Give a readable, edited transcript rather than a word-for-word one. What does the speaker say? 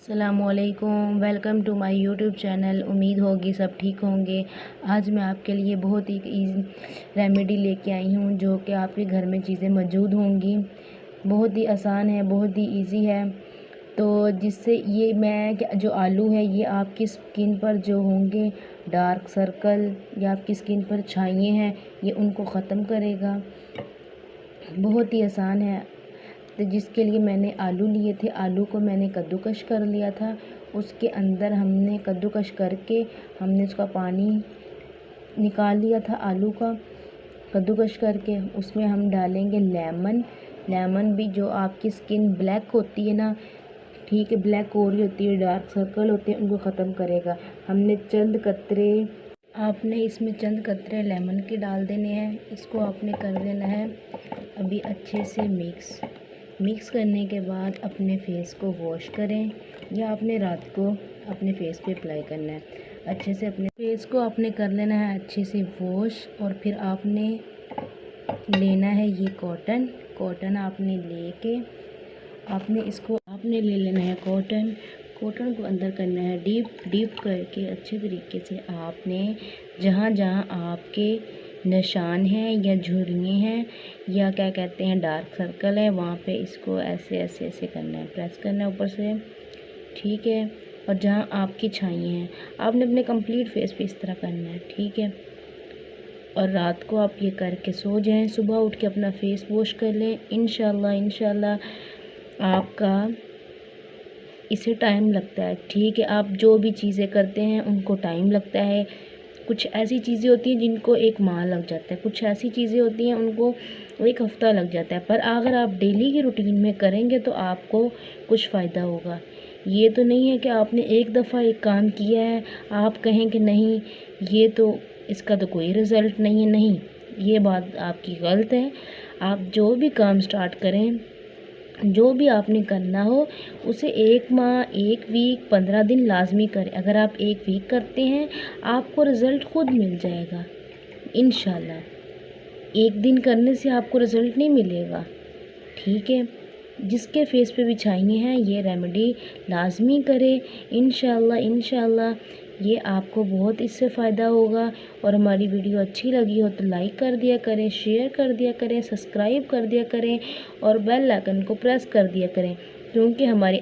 अस्सलामुअलैकुम, welcome to my YouTube channel. उम्मीद होगी सब ठीक होंगे। आज मैं आपके लिए बहुत ही ईजी रेमेडी लेके आई हूँ जो कि आपके घर में चीज़ें मौजूद होंगी। बहुत ही आसान है, बहुत ही इजी है। तो जिससे ये मैं जो आलू है ये आपकी स्किन पर जो होंगे डार्क सर्कल या आपकी स्किन पर छाइयाँ हैं ये उनको ख़त्म करेगा। बहुत ही आसान है। तो जिसके लिए मैंने आलू लिए थे, आलू को मैंने कद्दूकश कर लिया था। उसके अंदर हमने कद्दूकश करके हमने उसका पानी निकाल लिया था आलू का कद्दूकश करके। उसमें हम डालेंगे लेमन भी जो आपकी स्किन ब्लैक होती है ना, ठीक है, ब्लैक हो रही होती है, डार्क सर्कल होते हैं, उनको ख़त्म करेगा। हमने आपने इसमें चंद कतरे लेमन के डाल देने हैं। इसको आपने कर देना है अभी अच्छे से मिक्स करने के बाद अपने फेस को वॉश करें या आपने रात को अपने फेस पे अप्लाई करना है। अच्छे से अपने फेस को आपने कर लेना है अच्छे से वॉश। और फिर आपने लेना है ये कॉटन आपने लेके आपने ले लेना है कॉटन को अंदर करना है डीप करके अच्छे तरीके से। आपने जहाँ जहाँ आपके निशान हैं या झुर्रियाँ हैं या क्या कहते हैं डार्क सर्कल है, वहाँ पे इसको ऐसे ऐसे ऐसे करना है, प्रेस करना है ऊपर से, ठीक है। और जहाँ आपकी छाइयाँ हैं आपने अपने कंप्लीट फेस पे इस तरह करना है, ठीक है। और रात को आप ये करके सो जाएं, सुबह उठ के अपना फेस वॉश कर लें। इंशाल्लाह आपका इसे टाइम लगता है, ठीक है। आप जो भी चीज़ें करते हैं उनको टाइम लगता है। कुछ ऐसी चीज़ें होती हैं जिनको 1 माह लग जाता है, कुछ ऐसी चीज़ें होती हैं उनको 1 हफ़्ता लग जाता है। पर अगर आप डेली की रूटीन में करेंगे तो आपको कुछ फ़ायदा होगा। ये तो नहीं है कि आपने एक दफ़ा एक काम किया है आप कहें कि नहीं ये तो इसका तो कोई रिज़ल्ट नहीं है। नहीं, ये बात आपकी गलत है। आप जो भी काम स्टार्ट करें, जो भी आपने करना हो उसे 1 माह, 1 वीक, 15 दिन लाजमी करें। अगर आप 1 वीक करते हैं आपको रिज़ल्ट खुद मिल जाएगा इंशाल्लाह। 1 दिन करने से आपको रिज़ल्ट नहीं मिलेगा, ठीक है। जिसके फेस पे भी छाइयाँ हैं ये रेमेडी लाजमी करें इंशाल्लाह ये आपको बहुत इससे फ़ायदा होगा। और हमारी वीडियो अच्छी लगी हो तो लाइक कर दिया करें, शेयर कर दिया करें, सब्सक्राइब कर दिया करें और बेल आइकन को प्रेस कर दिया करें, क्योंकि हमारी